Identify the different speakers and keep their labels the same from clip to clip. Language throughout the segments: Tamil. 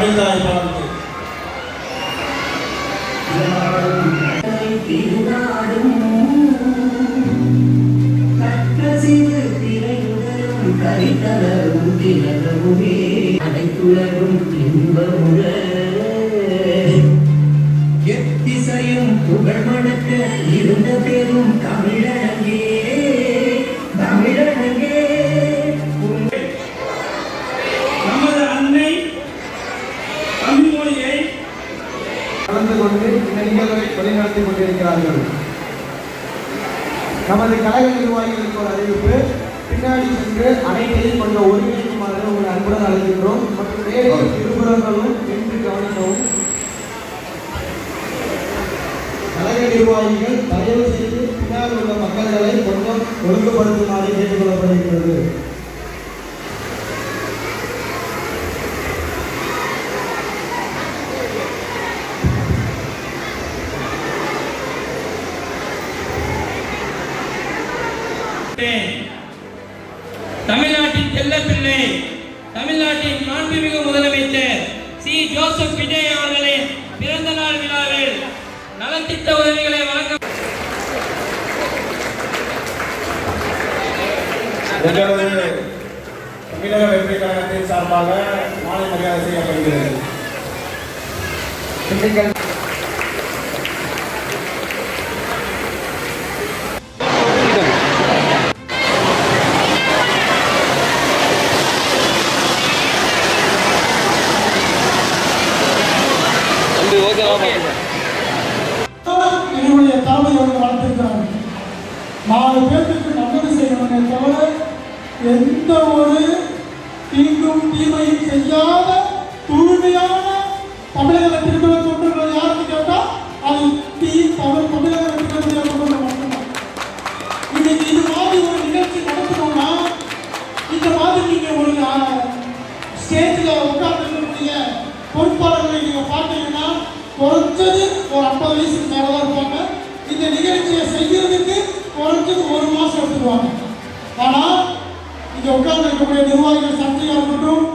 Speaker 1: தமிழ்தாய் பாடத்து
Speaker 2: எத்திசையும் புகழ் மணக்க இருந்த பேரும் தமிழனங்கே தமிழனங்கே.
Speaker 1: நமது அன்னை தமிழ் மொழியை
Speaker 3: கலந்து கொண்டு இந்த நிகழ்வை வழிநடத்திக் கொண்டிருக்கிறார்கள். நமது கழக நிர்வாகிகளுக்கு ஒரு அறிவிப்பு. பின்னாடி சென்று அனைத்தையும் கொஞ்சம் ஒருங்கிணைக்குமாறு உங்களை அன்புடன் அழைக்கின்றோம். மற்றும் வேறு இருபுறங்களும் நின்று கவனிக்கவும். கழக நிர்வாகிகள் தயவு செய்து பின்னால் உள்ள மக்களை கொஞ்சம் ஒழுங்குபடுத்துமாறு கேட்டுக்கொள்ளப்படுகிறது.
Speaker 4: தமிழ்நாட்டின் செல்லப்பிள்ளை, தமிழ்நாட்டின் மாண்புமிகு முதலமைச்சர் சி. ஜோசப் விஜய் அவர்களின் பிறந்த நாள் விழாவில் நலத்திட்ட உதவிகளை வழங்க
Speaker 1: தமிழக வெற்றி கழகத்தின் சார்பாக மாலை மரியாதை செய்யப்படுகிறது.
Speaker 5: என்னுடைய தலைமை அவர்கள் வளர்த்திருக்கிறார்கள். 4 பேருக்கு நல்லது செய்யணுமே தவிர எந்த ஒரு தீங்கும் தீமையும் செய்யாத தூய்மையான தமிழக வெற்றிகளை தொண்டர்கள் யாருக்கு கேட்டால் அது தமிழக வெற்றிகளுடைய தொண்டர்கள் மட்டும்தான். இன்னைக்கு இது மாதிரி ஒரு நிகழ்ச்சி நடத்தணும்னா இந்த மாதிரி நீங்கள் ஒரு ஸ்டேஜில் உட்கார்ந்துருக்கக்கூடிய பொறுப்பாளர்களை நீங்கள் பார்த்தீங்கன்னா குறைஞ்சது ஒரு 50 வயசுக்கு மேலே தான் இருப்பாங்க. இந்த நிகழ்ச்சியை செய்யறதுக்கு குறைஞ்சது 1 மாதம் எடுத்துக்குவாங்க. ஆனால் இங்கே உட்கார்ந்து இருக்கக்கூடிய நிர்வாகிகள் சக்தியாக இருக்கட்டும்,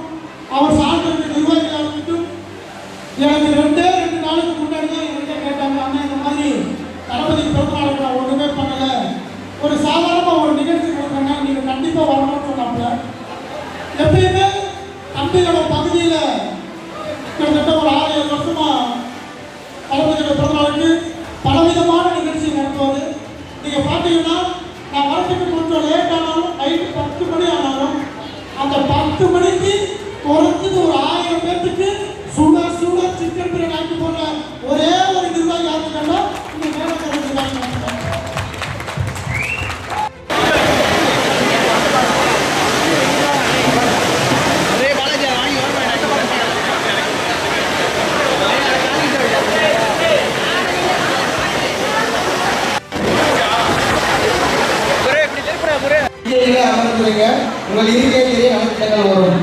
Speaker 5: அவர் சார்ந்த நிர்வாகிகளாக இருக்கட்டும், எனக்கு 2 நாளுக்கு முன்னாடி தான் என்கிட்ட கேட்டாங்க, அண்ணா இந்த மாதிரி தளபதி பிறந்தநாளுக்கு நான் ஒன்றுமே பண்ணலை, ஒரு சாதாரணமாக ஒரு நிகழ்ச்சி கொடுக்குறேன்னா நீங்கள் கண்டிப்பாக வரணும்னு சொன்னாப்புல. எப்பயுமே தம்பிகளோட பகுதியில் கிட்டத்தட்ட ஒரு 6-7 வருஷமா தளபதியோட பிறந்தநாளுக்கு பலவிதமான நிகழ்ச்சி நடத்துவது. நீங்கள் பார்த்தீங்கன்னா நான் வரத்துக்கு கொஞ்சம் லேட் ஆனாலும் நைட்டு 10 மணி ஆனாலும் அந்த 10 மணிக்கு குறைஞ்சது ஒரு 1000 பேருக்கு சுட சுட சிக்கன் பிரியாணி ஆக்கி போடுற ஒரே ஒரு நிர்வாகி யாருக்குன்னா இந்த மேலக்கரை நிர்வாகி.
Speaker 3: அமர்ந்துருங்க. உங்கள் இருக்கையிலேயே நலத்திட்டங்கள் வரும்.